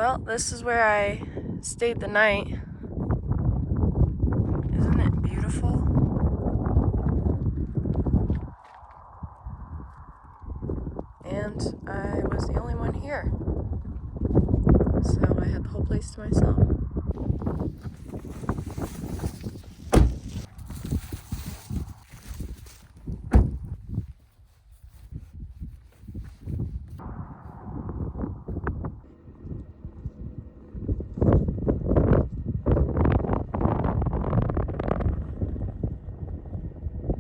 Well, this is where I stayed the night. Isn't it beautiful? And I was the only one here. So I had the whole place to myself.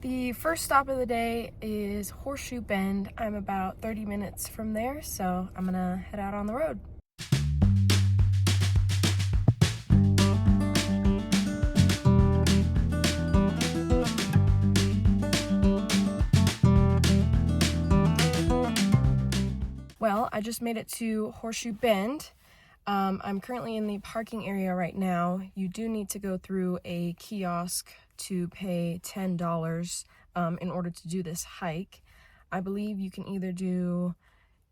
The first stop of the day is Horseshoe Bend. I'm about 30 minutes from there, so I'm gonna head out on the road. Well, I just made it to Horseshoe Bend. I'm currently in the parking area right now. You do need to go through a kiosk to pay $10 in order to do this hike. I believe you can either do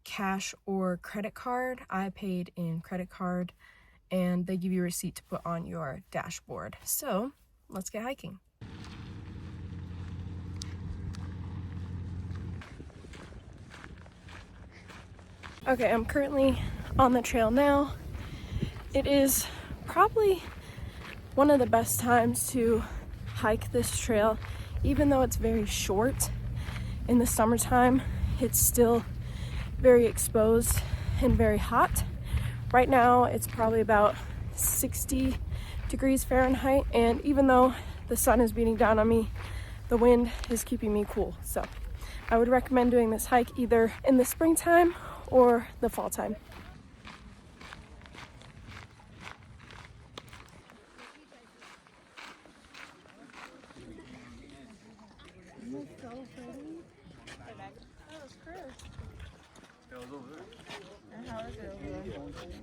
cash or credit card. I paid in credit card, and they give you a receipt to put on your dashboard. So let's get hiking. Okay, I'm currently on the trail now. It is probably one of the best times to hike this trail, even though it's very short. In the summertime, it's still very exposed and very hot. Right now, it's probably about 60 degrees Fahrenheit, and even though the sun is beating down on me, the wind is keeping me cool. So I would recommend doing this hike either in the springtime or the fall time.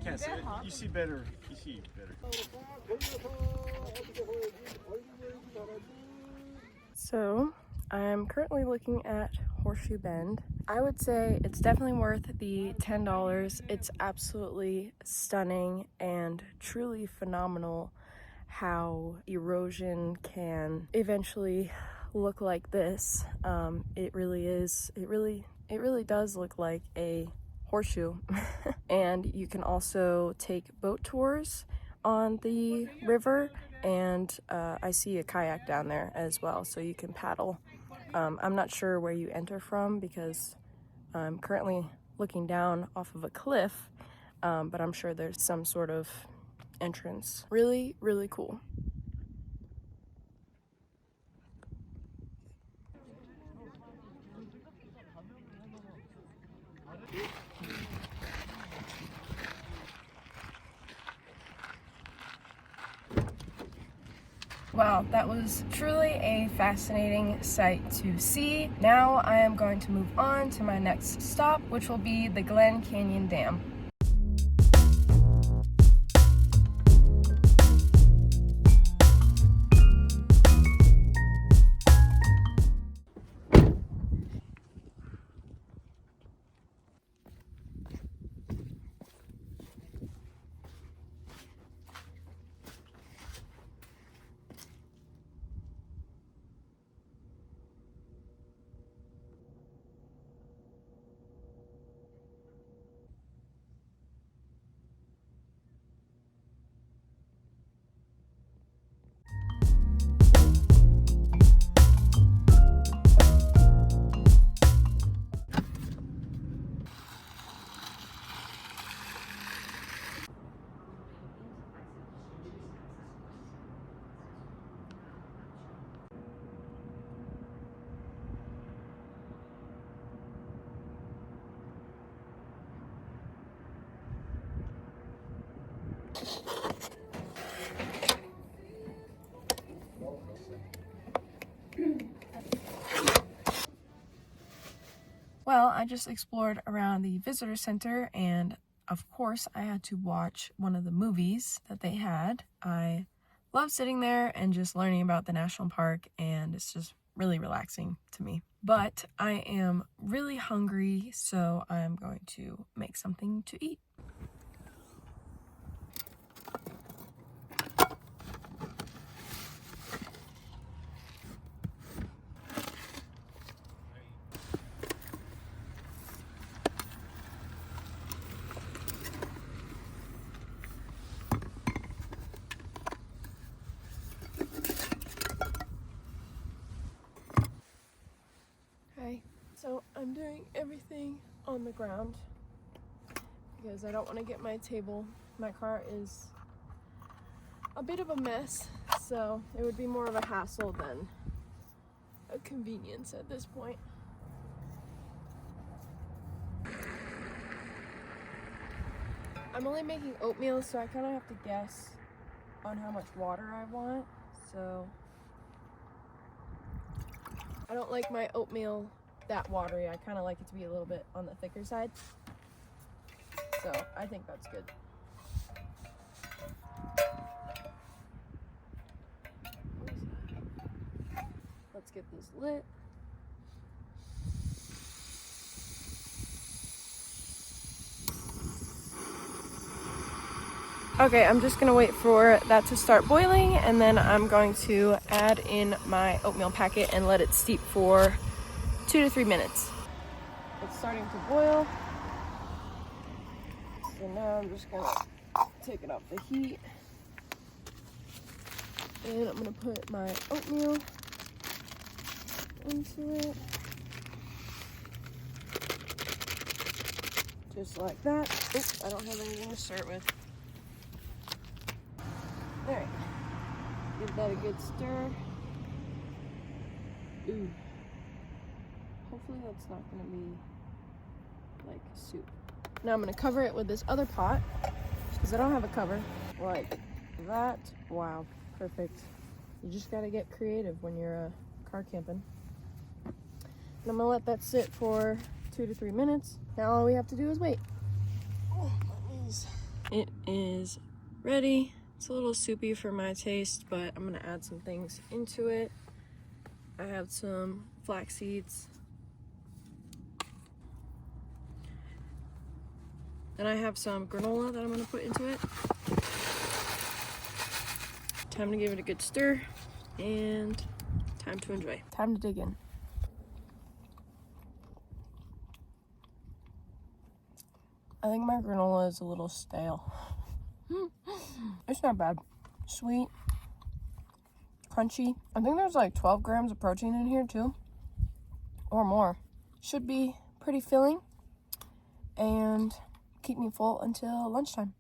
Can't see it. You see better. You see better. So I'm currently looking at Horseshoe Bend. I would say it's definitely worth the $10. It's absolutely stunning and truly phenomenal how erosion can eventually look like this. It really is. It really does look like a horseshoe. And you can also take boat tours on the river, and I see a kayak down there as well, so you can paddle. I'm not sure where you enter from because I'm currently looking down off of a cliff, but I'm sure there's some sort of entrance. Really, really cool. Wow, that was truly a fascinating sight to see. Now I am going to move on to my next stop, which will be the Glen Canyon Dam. Well, I just explored around the visitor center, and of course I had to watch one of the movies that they had. I love sitting there and just learning about the national park, and it's just really relaxing to me. But I am really hungry, so I'm going to make something to eat. I'm doing everything on the ground because I don't want to get my table. My car is a bit of a mess, so it would be more of a hassle than a convenience at this point. I'm only making oatmeal, so I kind of have to guess on how much water I want. So I don't like my oatmeal that watery. I kind of like it to be a little bit on the thicker side. So I think that's good. Let's get this lit. Okay, I'm just gonna wait for that to start boiling, and then I'm going to add in my oatmeal packet and let it steep for 2 to 3 minutes. It's starting to boil. So now I'm just gonna take it off the heat. And I'm gonna put my oatmeal into it. Just like that. Oops, I don't have anything to stir it with. Alright. Give that a good stir. Ooh. Hopefully that's not gonna be like soup. Now I'm gonna cover it with this other pot because I don't have a cover. Like that. Wow, perfect. You just gotta get creative when you're car camping. And I'm gonna let that sit for 2 to 3 minutes. Now all we have to do is wait. Oh, my knees. It is ready. It's a little soupy for my taste, but I'm gonna add some things into it. I have some flax seeds. Then I have some granola that I'm gonna put into it. Time to give it a good stir, and time to enjoy. Time to dig in. I think my granola is a little stale. It's not bad. Sweet, crunchy. I think there's like 12 grams of protein in here too, or more. Should be pretty filling and keep me full until lunchtime.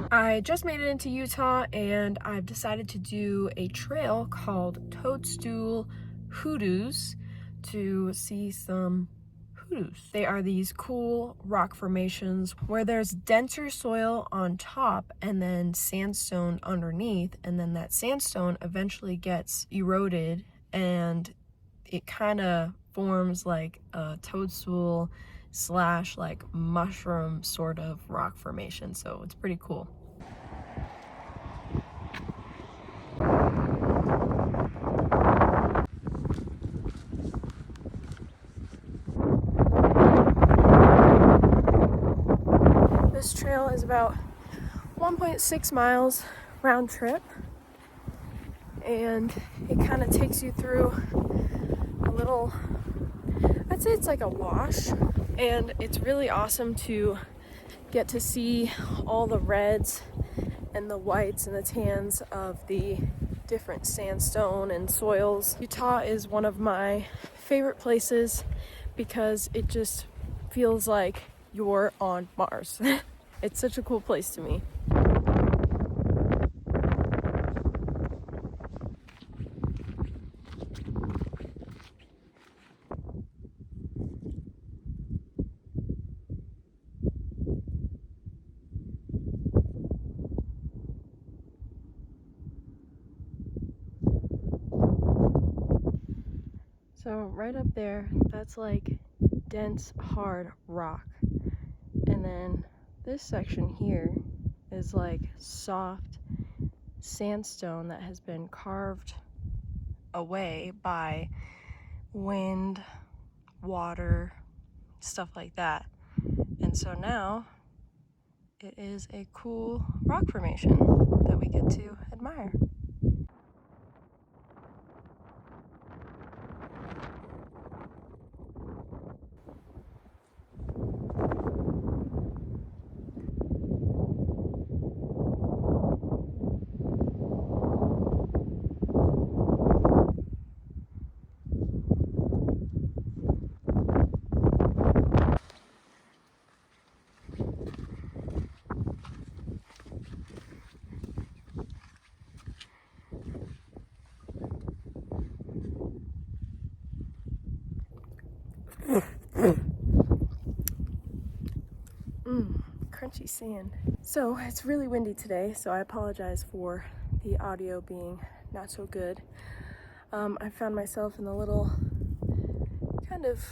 I just made it into Utah, and I've decided to do a trail called Toadstool Hoodoos to see some hoodoos. They are these cool rock formations where there's denser soil on top and then sandstone underneath, and then that sandstone eventually gets eroded and it kind of forms like a toadstool slash like mushroom sort of rock formation. So it's pretty cool. This trail is about 1.6 miles round trip, and it kind of takes you through a little, I'd say it's like a wash, and it's really awesome to get to see all the reds and the whites and the tans of the different sandstone and soils. Utah is one of my favorite places because it just feels like you're on Mars. It's such a cool place to me. So right up there, that's like dense, hard rock. And then this section here is like soft sandstone that has been carved away by wind, water, stuff like that. And And so now it is a cool rock formation that we get to admire. Crunchy sand. So it's really windy today, so I apologize for the audio being not so good. I found myself in a little kind of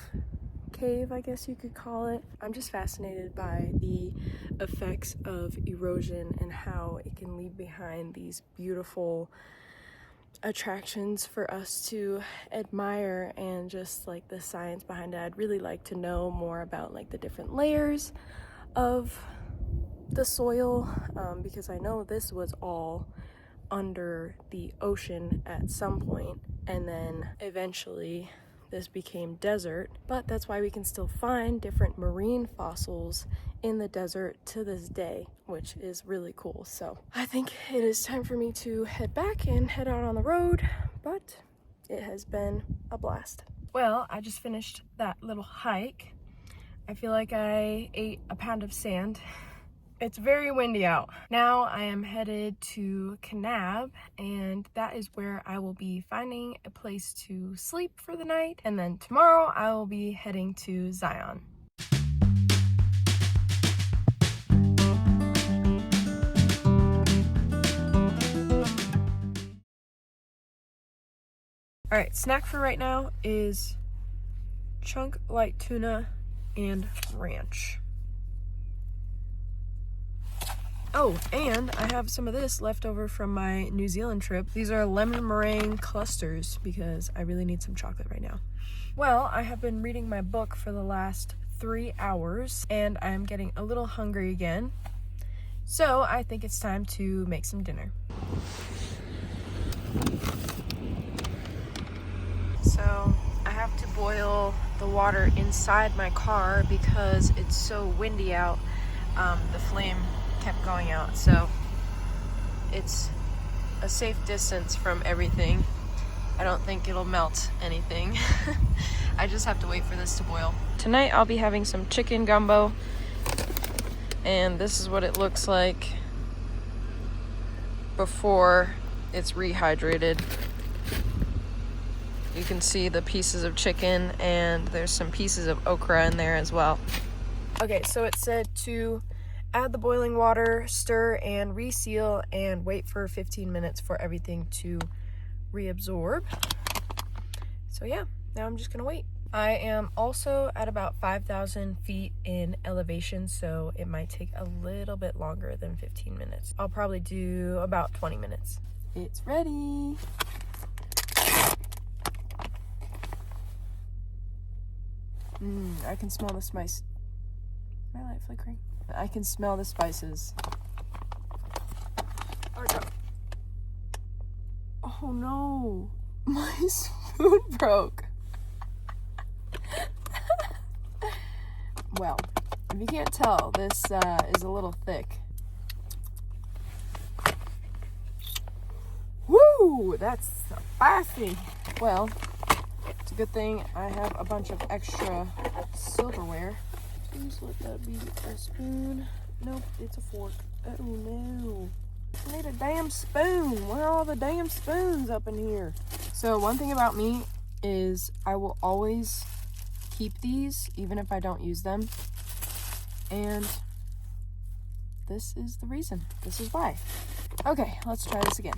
cave, I guess you could call it. I'm just fascinated by the effects of erosion and how it can leave behind these beautiful attractions for us to admire, and just like the science behind it. I'd really like to know more about like the different layers of the soil, because I know this was all under the ocean at some point, and then eventually this became desert. But that's why we can still find different marine fossils in the desert to this day, which is really cool. So I think it is time for me to head back and head out on the road, but it has been a blast. Well, I just finished that little hike. I feel like I ate a pound of sand. It's very windy out. Now I am headed to Kanab, and that is where I will be finding a place to sleep for the night. And then tomorrow I will be heading to Zion. All right, snack for right now is chunk light tuna and ranch. Oh, and I have some of this left over from my New Zealand trip. These are lemon meringue clusters because I really need some chocolate right now. Well, I have been reading my book for the last 3 hours and I'm getting a little hungry again. So I think it's time to make some dinner. So I have to boil the water inside my car because it's so windy out. The flame kept going out, so it's a safe distance from everything. I don't think it'll melt anything. I just have to wait for this to boil. Tonight I'll be having some chicken gumbo, and this is what it looks like before it's rehydrated. You can see the pieces of chicken, and there's some pieces of okra in there as well. Okay, so it said to add the boiling water, stir and reseal, and wait for 15 minutes for everything to reabsorb. So yeah, now I'm just gonna wait. I am also at about 5,000 feet in elevation, so it might take a little bit longer than 15 minutes. I'll probably do about 20 minutes. It's ready. I can smell the spice. My light flickering. I can smell the spices. Oh no, my spoon broke. Well, if you can't tell, this is a little thick. Woo, that's spicy. Well, it's a good thing I have a bunch of extra silverware. Please let that be a spoon. Nope, it's a fork. Oh no. I need a damn spoon. Where are all the damn spoons up in here? So one thing about me is I will always keep these even if I don't use them. And this is the reason. This is why. Okay, let's try this again.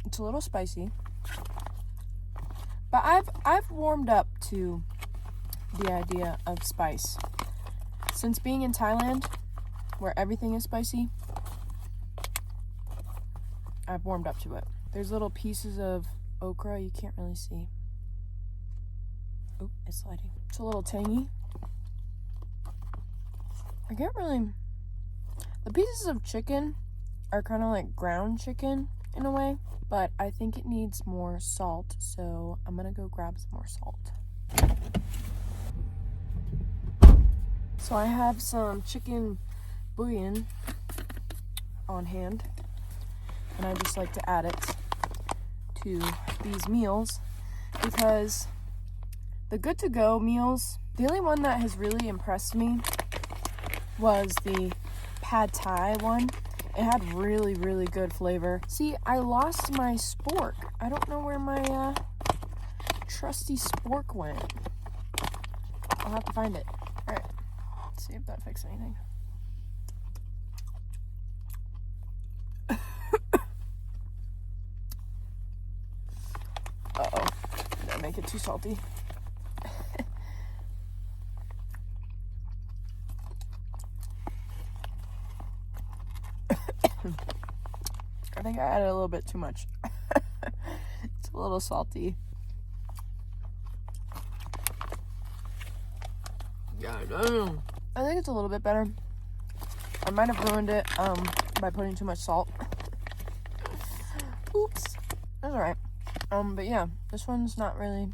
It's a little spicy. But I've warmed up to the idea of spice. Since being in Thailand, where everything is spicy, I've warmed up to it. There's little pieces of okra you can't really see. Oh, it's sliding. It's a little tangy. I can't really... The pieces of chicken are kind of like ground chicken in a way, but I think it needs more salt, so I'm gonna go grab some more salt. So I have some chicken bouillon on hand, and I just like to add it to these meals because the good to go meals, the only one that has really impressed me was the pad thai one. It had really, really good flavor. See, I lost my spork. I don't know where my trusty spork went. I'll have to find it. All right, let's see if that fixes anything. Uh-oh, did I make it too salty? I think I added a little bit too much. It's a little salty. Yeah, I don't know. I think it's a little bit better. I might have ruined it by putting too much salt. Oops. That's alright. But yeah, this one's not really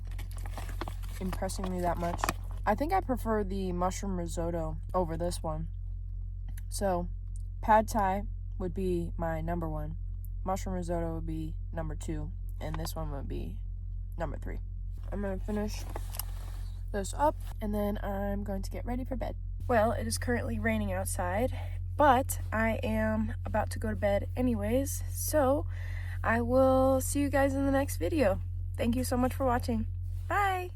impressing me that much. I think I prefer the mushroom risotto over this one. So, pad thai would be my number 1. Mushroom risotto would be number 2. And this one would be number 3. I'm going to finish this up and then I'm going to get ready for bed. Well, it is currently raining outside, but I am about to go to bed anyways. So, I will see you guys in the next video. Thank you so much for watching. Bye!